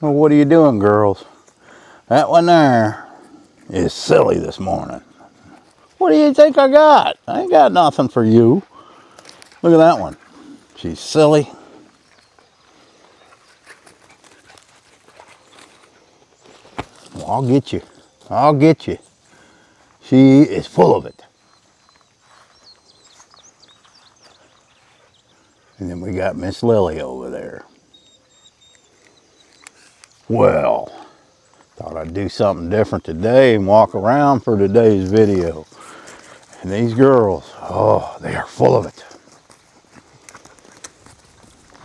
Well, what are you doing, girls? That one there is silly this morning. What do you think I got? I ain't got nothing for you. Look at that one. She's silly. Well, I'll get you. I'll get you. She is full of it. And then we got Miss Lily over there. Well, thought I'd do something different today and walk around for today's video. And these girls, oh, they are full of it.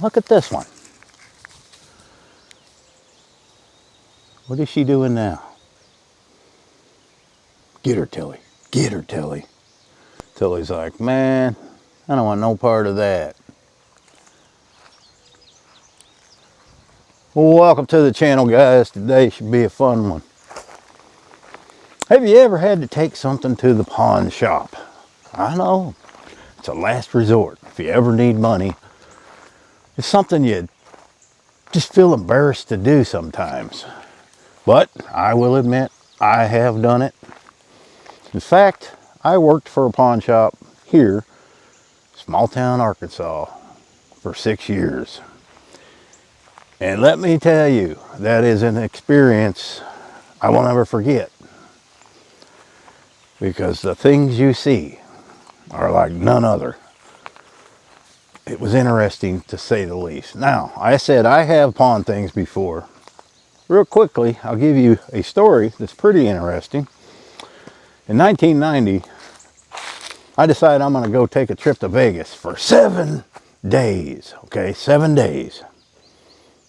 Look at this one. What is she doing now? Get her, Tilly. Get her, Tilly. Tilly's like, man, I don't want no part of that. Well, welcome to the channel, guys. Today should be a fun one. Have you ever had to take something to the pawn shop? I know. It's a last resort. If you ever need money, it's something you just feel embarrassed to do sometimes. But I will admit, I have done it. In fact, I worked for a pawn shop here, small town Arkansas, for 6 years. And let me tell you, that is an experience I will never forget. Because the things you see are like none other. It was interesting to say the least. Now, I said I have pawned things before. Real quickly, I'll give you a story that's pretty interesting. In 1990, I decided I'm going to go take a trip to Vegas for 7 days. Okay, 7 days.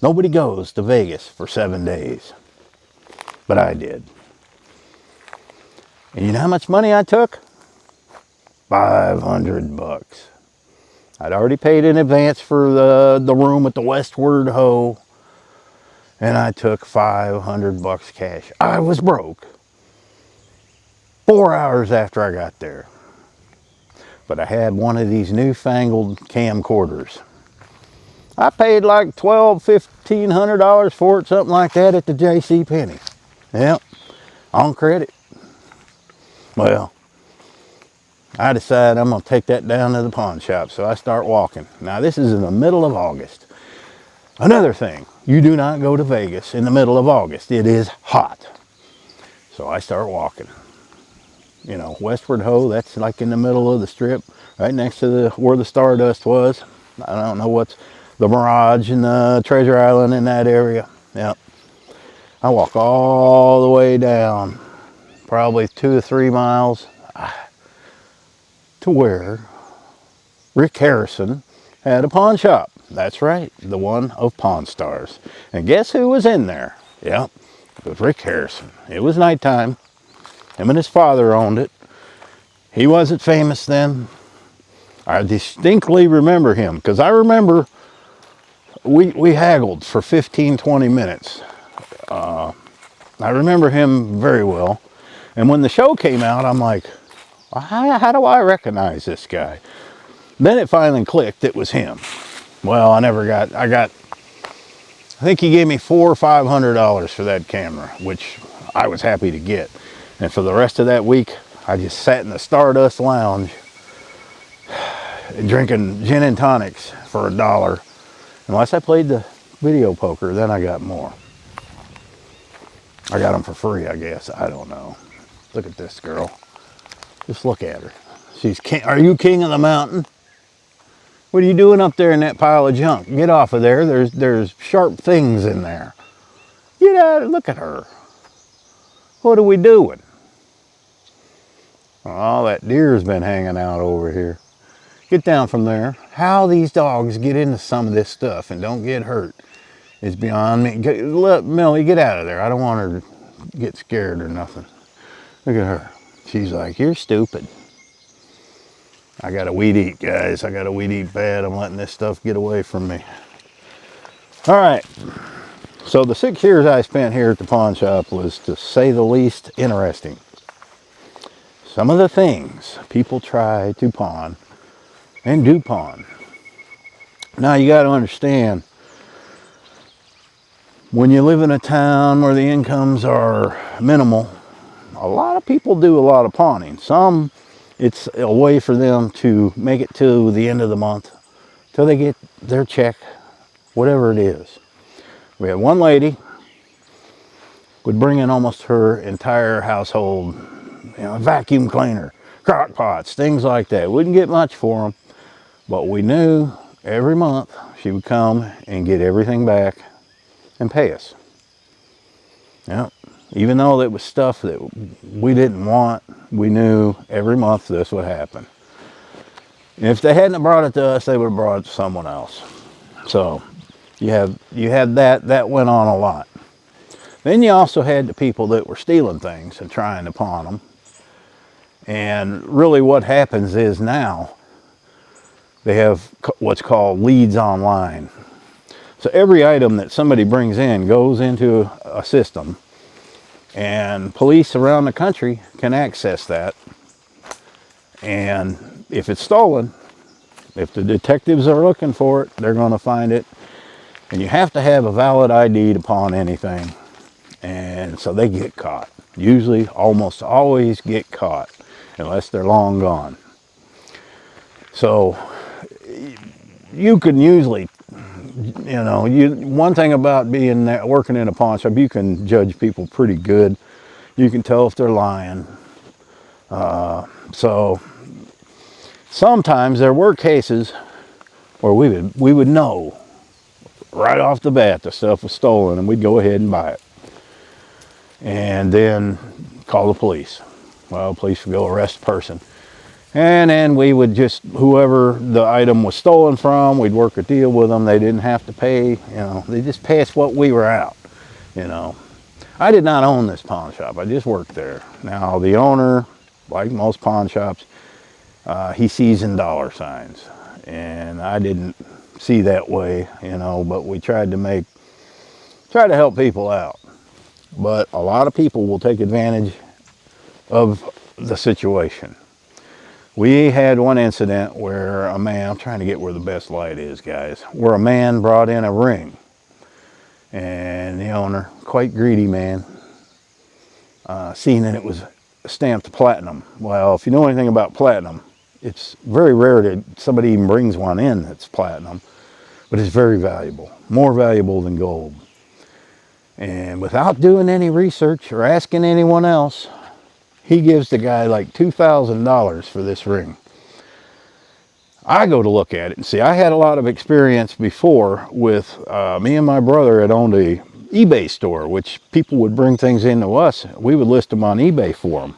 Nobody goes to Vegas for 7 days. But I did. And you know how much money I took? $500. I'd already paid in advance for the room at the Westward Ho. And I took $500 cash. I was broke 4 hours after I got there. But I had one of these newfangled camcorders. I paid like $1,200, $1,500 for it, something like that at the J.C. Penney. Yep, on credit. Well, I decided I'm going to take that down to the pawn shop, so I start walking. Now, this is in the middle of August. Another thing, you do not go to Vegas in the middle of August. It is hot. So I start walking. You know, Westward Ho, that's like in the middle of the strip, right next to where the Stardust was. I don't know what's the Mirage and the Treasure Island in that area. Yep. I walk all the way down, probably 2 or 3 miles, to where Rick Harrison had a pawn shop. That's right, the one of Pawn Stars. And guess who was in there? Yep, it was Rick Harrison. It was nighttime. Him and his father owned it. He wasn't famous then. I distinctly remember him because I remember we haggled for 15, 20 minutes. I remember him very well. And when the show came out, I'm like, how do I recognize this guy? Then it finally clicked, it was him. Well, I think he gave me $400 or $500 for that camera, which I was happy to get. And for the rest of that week, I just sat in the Stardust Lounge drinking gin and tonics for $1. Unless I played the video poker, then I got more. I got them for free, I guess. I don't know. Look at this girl. Just look at her. She's king. Are you king of the mountain? What are you doing up there in that pile of junk? Get off of there. There's sharp things in there. Get out. Look at her. What are we doing? Oh, that deer's been hanging out over here. Get down from there. How these dogs get into some of this stuff and don't get hurt is beyond me. Look, Millie, get out of there. I don't want her to get scared or nothing. Look at her. She's like, you're stupid. I got to weed eat, guys. I got to weed eat bad. I'm letting this stuff get away from me. All right. So the 6 years I spent here at the pawn shop was, to say the least, interesting. Some of the things people try to pawn and do pawn. Now you got to understand, When you live in a town where the incomes are minimal, a lot of people do a lot of pawning. Some, it's a way for them to make it to the end of the month till they get their check, whatever it is. We had one lady would bring in almost her entire household, vacuum cleaner, crock pots, things like that. Wouldn't get much for them, but we knew every month she would come and get everything back and pay us. Yeah. Even though it was stuff that we didn't want, we knew every month this would happen. And if they hadn't brought it to us, they would have brought it to someone else. So you had that went on a lot. Then you also had the people that were stealing things and trying to pawn them. And really what happens is now they have what's called leads online. So every item that somebody brings in goes into a system, and police around the country can access that. And if it's stolen, if the detectives are looking for it, they're going to find it. And you have to have a valid ID to pawn anything. And so they get caught. Usually, almost always get caught, unless they're long gone. So you can usually, one thing about being there, working in a pawn shop, you can judge people pretty good. You can tell if they're lying. So sometimes there were cases where we would know right off the bat the stuff was stolen, and we'd go ahead and buy it. And then call the police. Well, police would go arrest the person. And then we would just, whoever the item was stolen from, we'd work a deal with them. They didn't have to pay, they just passed what we were out, I did not own this pawn shop. I just worked there. Now, the owner, like most pawn shops, he sees in dollar signs. And I didn't see that way, but we tried to help people out. But a lot of people will take advantage of the situation. We had one incident where a man, I'm trying to get where the best light is, guys, where a man brought in a ring. And the owner, quite greedy man, seeing that it was stamped platinum. Well, if you know anything about platinum, it's very rare that somebody even brings one in that's platinum, but it's very valuable, more valuable than gold. And without doing any research or asking anyone else, he gives the guy like $2,000 for this ring. I go to look at it and see, I had a lot of experience before with, me and my brother had owned a eBay store, which people would bring things into us. We would list them on eBay for them.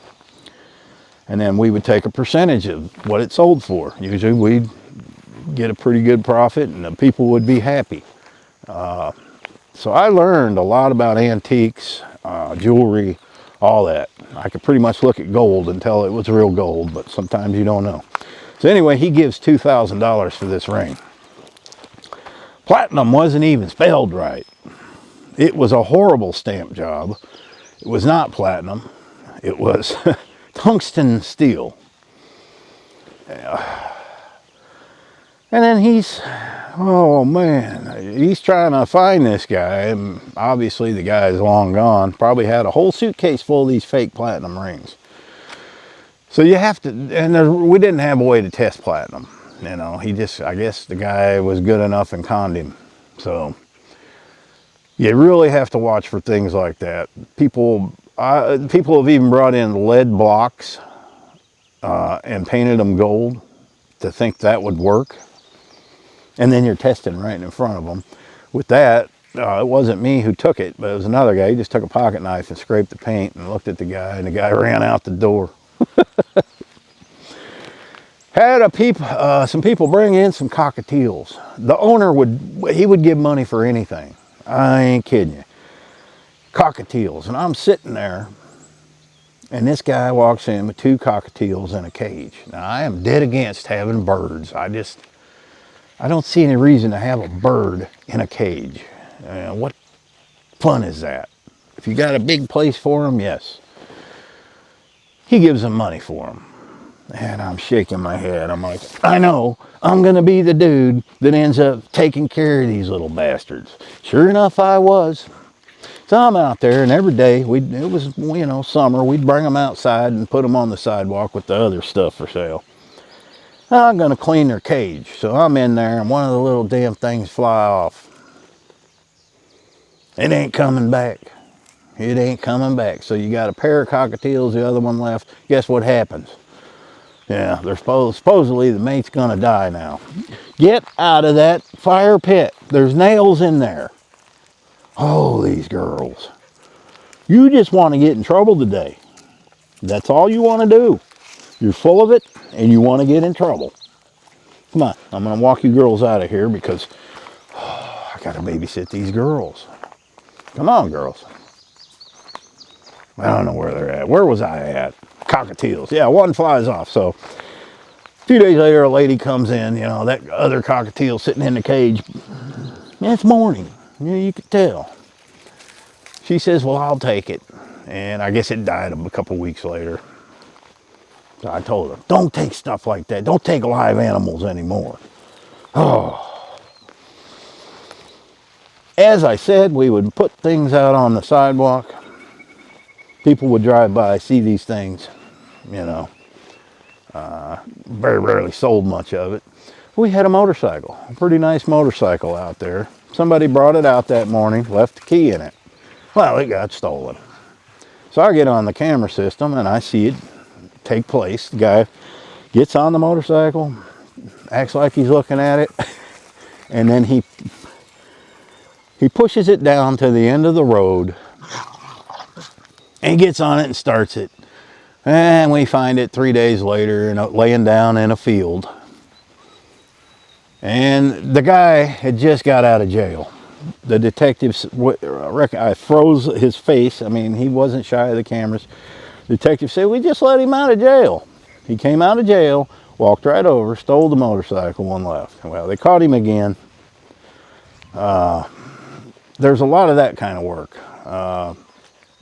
And then we would take a percentage of what it sold for. Usually we'd get a pretty good profit and the people would be happy. So I learned a lot about antiques, jewelry, all that. I could pretty much look at gold and tell it was real gold, but sometimes you don't know. So anyway, he gives $2,000 for this ring. Platinum wasn't even spelled right. It was a horrible stamp job. It was not platinum. It was tungsten steel. And then he's trying to find this guy. And obviously the guy is long gone. Probably had a whole suitcase full of these fake platinum rings. So you have to, and we didn't have a way to test platinum. I guess the guy was good enough and conned him. So you really have to watch for things like that. People have even brought in lead blocks and painted them gold to think that would work. And then you're testing right in front of them. With that, it wasn't me who took it, but it was another guy. He just took a pocket knife and scraped the paint and looked at the guy, and the guy ran out the door. Had some people bring in some cockatiels. The owner would give money for anything. I ain't kidding you. Cockatiels. And I'm sitting there, and this guy walks in with 2 cockatiels in a cage. Now, I am dead against having birds. I don't see any reason to have a bird in a cage. What fun is that? If you got a big place for them, yes. He gives them money for them. And I'm shaking my head. I'm like, I know, I'm going to be the dude that ends up taking care of these little bastards. Sure enough, I was. So I'm out there, and every day, it was, you know, summer, we'd bring them outside and put them on the sidewalk with the other stuff for sale. I'm going to clean their cage. So I'm in there, and one of the little damn things fly off. It ain't coming back. It ain't coming back. So you got a pair of cockatiels, the other one left. Guess what happens? Yeah, they're supposedly the mate's gonna die now. Get out of that fire pit. There's nails in there. Oh, these girls. You just want to get in trouble today. That's all you want to do. You're full of it and you want to get in trouble. Come on, I'm gonna walk you girls out of here because I gotta babysit these girls. Come on, girls. I don't know where they're at. Where was I at? Cockatiels. Yeah, one flies off. So a few days later, a lady comes in, you know, that other cockatiel sitting in the cage. It's morning. You could tell. She says, well, I'll take it. And I guess it died a couple weeks later. So I told her, don't take stuff like that. Don't take live animals anymore. Oh. As I said, we would put things out on the sidewalk. People would drive by, see these things, you know. Very rarely sold much of it. We had a motorcycle, a pretty nice motorcycle out there. Somebody brought it out that morning, left the key in it. Well, it got stolen. So I get on the camera system and I see it take place. The guy gets on the motorcycle, acts like he's looking at it, and then he pushes it down to the end of the road and gets on it and starts it. And we find it 3 days later, you know, laying down in a field. And the guy had just got out of jail. The detectives, I froze his face. I mean, he wasn't shy of the cameras. The detective said, we just let him out of jail. He came out of jail, walked right over, stole the motorcycle and left. Well, they caught him again. There's a lot of that kind of work.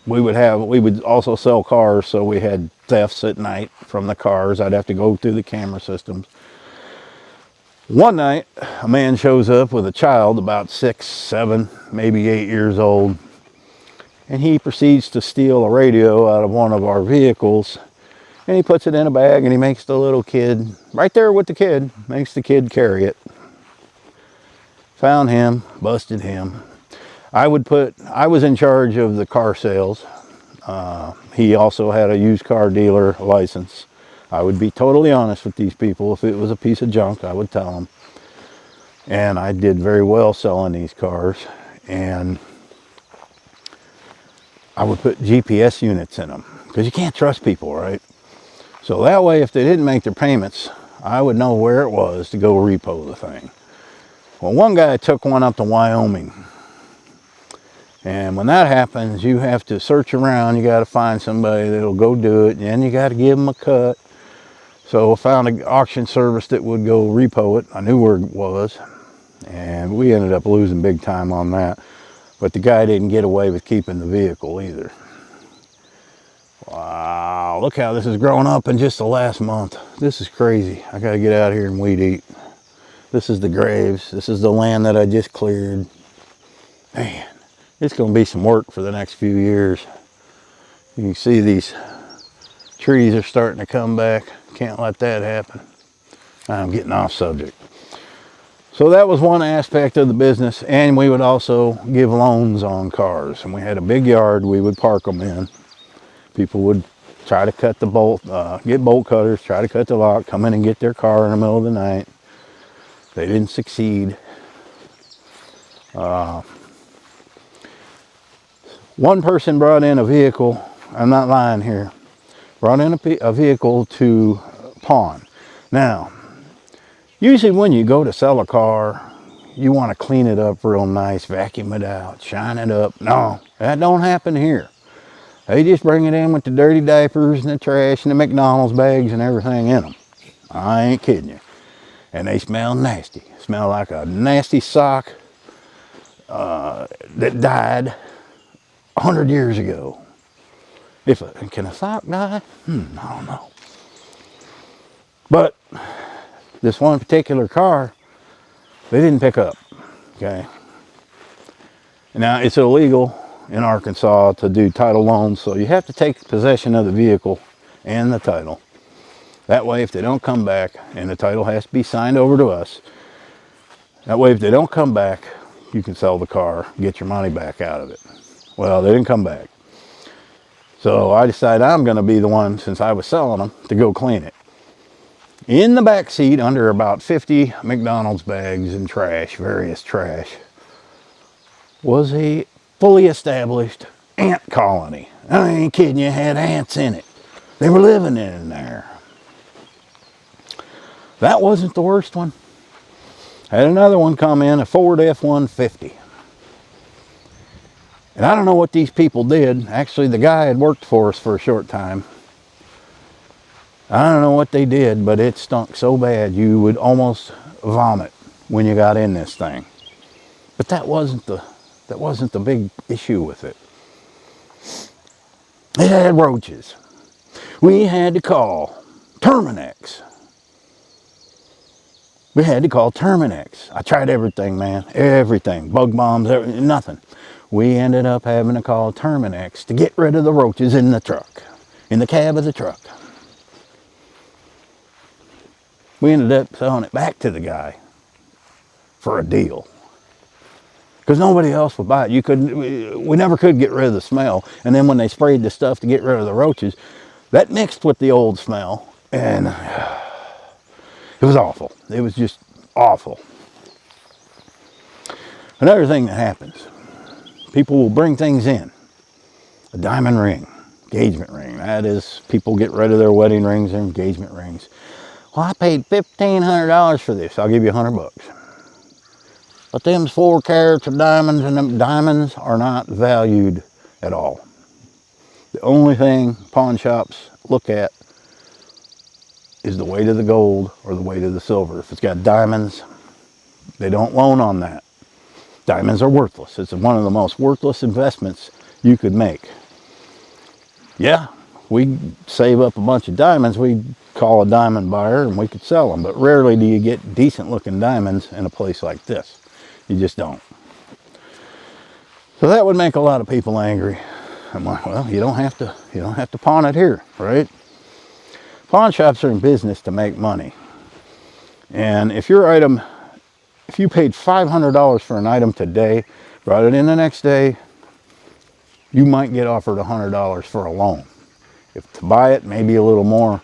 We would also sell cars, so we had thefts at night from the cars. I'd have to go through the camera systems. One night, a man shows up with a child about 6, 7, maybe 8 years old, and he proceeds to steal a radio out of one of our vehicles, and he puts it in a bag and he makes the little kid, right there with the kid, makes the kid carry it. Found him, busted him. I was in charge of the car sales. He also had a used car dealer license. I would be totally honest with these people. If it was a piece of junk, I would tell them. And I did very well selling these cars. And I would put GPS units in them because you can't trust people, right? So that way, if they didn't make their payments, I would know where it was to go repo the thing. Well, one guy took one up to Wyoming. And when that happens, you have to search around. You got to find somebody that'll go do it. And then you got to give them a cut. So I found an auction service that would go repo it. I knew where it was. And we ended up losing big time on that. But the guy didn't get away with keeping the vehicle either. Wow, look how this has grown up in just the last month. This is crazy. I got to get out here and weed eat. This is the graves. This is the land that I just cleared. Man, it's going to be some work for the next few years. You can see these trees are starting to come back. Can't let that happen. I'm getting off subject. So that was one aspect of the business, and we would also give loans on cars. And we had a big yard we would park them in. People would try to cut the bolt, get bolt cutters, try to cut the lock, come in and get their car in the middle of the night. They didn't succeed. One person brought in a vehicle, I'm not lying here, brought in a vehicle to pawn. Now, usually when you go to sell a car, you want to clean it up real nice, vacuum it out, shine it up. No, that don't happen here. They just bring it in with the dirty diapers and the trash and the McDonald's bags and everything in them. I ain't kidding you. And they smell nasty. Smell like a nasty sock that died 100 years ago. Can a sock die? I don't know. But this one particular car, they didn't pick up. Okay. Now it's illegal in Arkansas to do title loans, so you have to take possession of the vehicle and the title. That way, if they don't come back, and the title has to be signed over to us, that way if they don't come back, you can sell the car, get your money back out of it. Well, they didn't come back. So I decided I'm going to be the one, since I was selling them, to go clean it. In the back seat, under about 50 McDonald's bags and trash, various trash, was a fully established ant colony. I ain't kidding you, it had ants in it. They were living in there. That wasn't the worst one. Had another one come in, a Ford F-150. And I don't know what these people did. Actually, the guy had worked for us for a short time. I don't know what they did, but it stunk so bad you would almost vomit when you got in this thing. But that wasn't the big issue with it. It had roaches. We had to call Terminex. We had to call Terminex. I tried everything, man. Everything. Bug bombs, nothing. We ended up having to call Terminex to get rid of the roaches in the truck. In the cab of the truck. We ended up selling it back to the guy for a deal. Because nobody else would buy it. We never could get rid of the smell. And then when they sprayed the stuff to get rid of the roaches, that mixed with the old smell. And it was awful. It was just awful. Another thing that happens, people will bring things in. A diamond ring, engagement ring. That is, people get rid of their wedding rings and engagement rings. Well, I paid $1,500 for this. I'll give you $100. But them's 4 carats of diamonds, and them diamonds are not valued at all. The only thing pawn shops look at is the weight of the gold or the weight of the silver. If it's got diamonds, they don't loan on that. Diamonds are worthless. It's one of the most worthless investments you could make. Yeah, we save up a bunch of diamonds. We call a diamond buyer and we could sell them. But rarely do you get decent looking diamonds in a place like this. You just don't. So that would make a lot of people angry. I'm like, well, you don't have to pawn it here, right? Pawn shops are in business to make money. And if you paid $500 for an item today, brought it in the next day, you might get offered $100 for a loan. If to buy it, maybe a little more.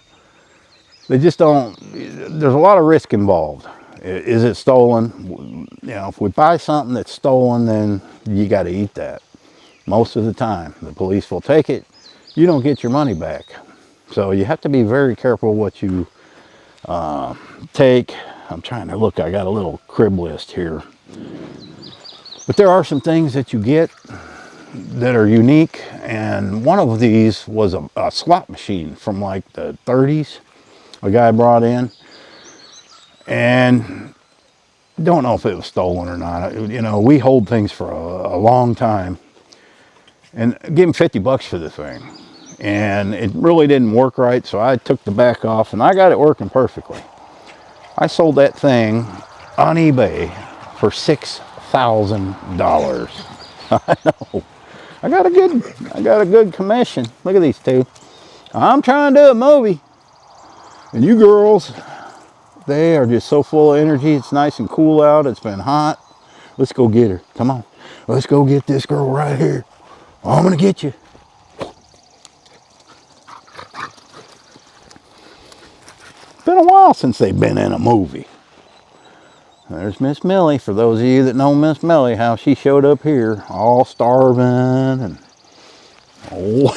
They just don't, there's a lot of risk involved. Is it stolen? You know, if we buy something that's stolen, then you got to eat that. Most of the time, the police will take it. You don't get your money back. So you have to be very careful what you take. I'm trying to look, I got a little crib list here. But there are some things that you get that are unique. And one of these was a slot machine from like the 30s. A guy brought in. And don't know if it was stolen or not. You know, we hold things for a long time. And give him $50 for the thing. And it really didn't work right, so I took the back off and I got it working perfectly. I sold that thing on eBay for $6,000. I know. I got a good commission. Look at these two. I'm trying to do a movie. And you girls, they are just so full of energy. It's nice and cool out. It's been hot. Let's go get her. Come on. Let's go get this girl right here. I'm going to get you. It's been a while since they've been in a movie. There's Miss Millie. For those of you that know Miss Millie, how she showed up here all starving and oh,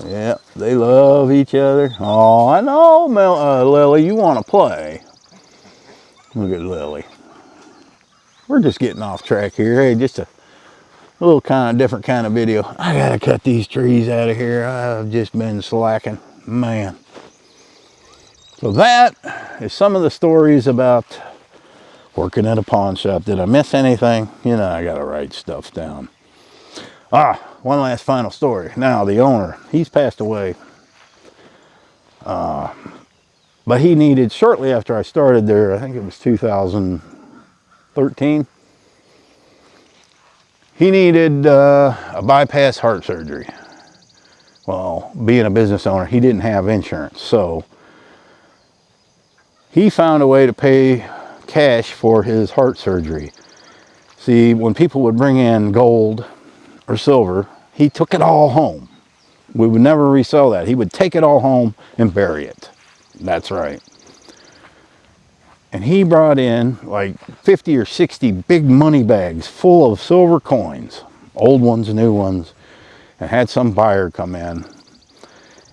yeah, they love each other. Oh, I know, Lily, you want to play. Look at Lily. We're just getting off track here. Hey, just a little kind of different kind of video. I gotta cut these trees out of here. I've just been slacking, man. So that is some of the stories about working at a pawn shop. Did I miss anything? You know, I gotta write stuff down. One last final story. Now, the owner, he's passed away. But he needed, shortly after I started there, I think it was 2013, He needed a bypass heart surgery. Well, being a business owner, he didn't have insurance, so he found a way to pay cash for his heart surgery. See, when people would bring in gold or silver, he took it all home. We would never resell that. He would take it all home and bury it. That's right. And he brought in like 50 or 60 big money bags full of silver coins, old ones, new ones, and had some buyer come in.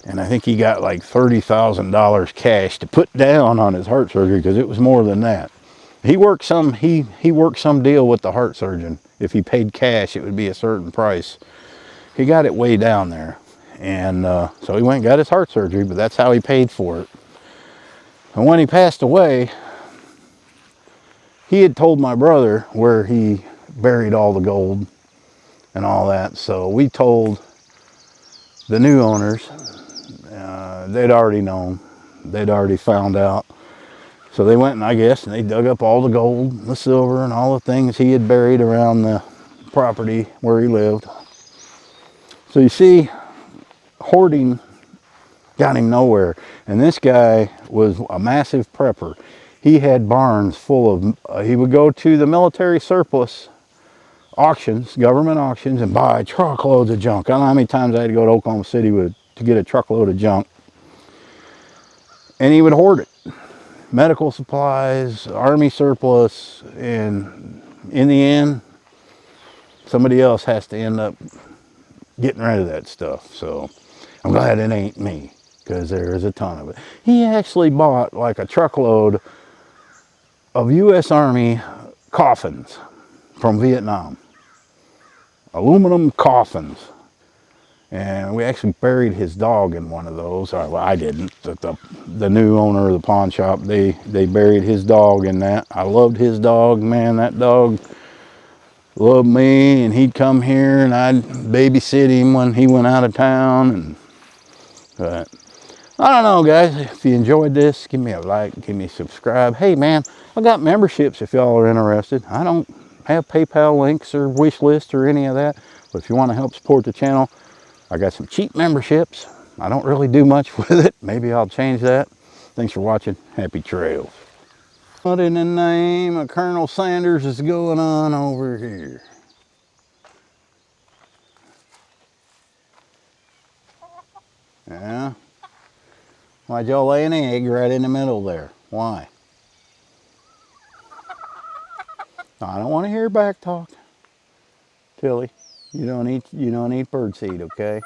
And I think he got like $30,000 cash to put down on his heart surgery, because it was more than that. He worked some deal with the heart surgeon. If he paid cash, it would be a certain price. He got it way down there. And so he went and got his heart surgery, but that's how he paid for it. And when he passed away, he had told my brother where he buried all the gold and all that. So we told the new owners. They'd already known. They'd already found out. So they went, and I guess, and they dug up all the gold, the silver, and all the things he had buried around the property where he lived. So you see, hoarding got him nowhere. And this guy was a massive prepper. He had barns full of, he would go to the military surplus auctions, government auctions, and buy truckloads of junk. I don't know how many times I had to go to Oklahoma City to get a truckload of junk. And he would hoard it. Medical supplies, army surplus, and in the end, somebody else has to end up getting rid of that stuff. So I'm glad it ain't me, because there is a ton of it. He actually bought like a truckload of U.S. Army coffins from Vietnam. Aluminum coffins. And we actually buried his dog in one of those. Well, I didn't. The new owner of the pawn shop, they buried his dog in that. I loved his dog, man. That dog loved me, and he'd come here, and I'd babysit him when he went out of town. But I don't know, guys. If you enjoyed this, give me a like, give me a subscribe. Hey, man, I got memberships if y'all are interested. I don't have PayPal links or wish list or any of that. But if you want to help support the channel, I got some cheap memberships. I don't really do much with it. Maybe I'll change that. Thanks for watching. Happy trails. What in the name of Colonel Sanders is going on over here? Yeah? Why'd y'all lay an egg right in the middle there? Why? I don't want to hear back talk. Tilly, you don't eat bird seed, okay?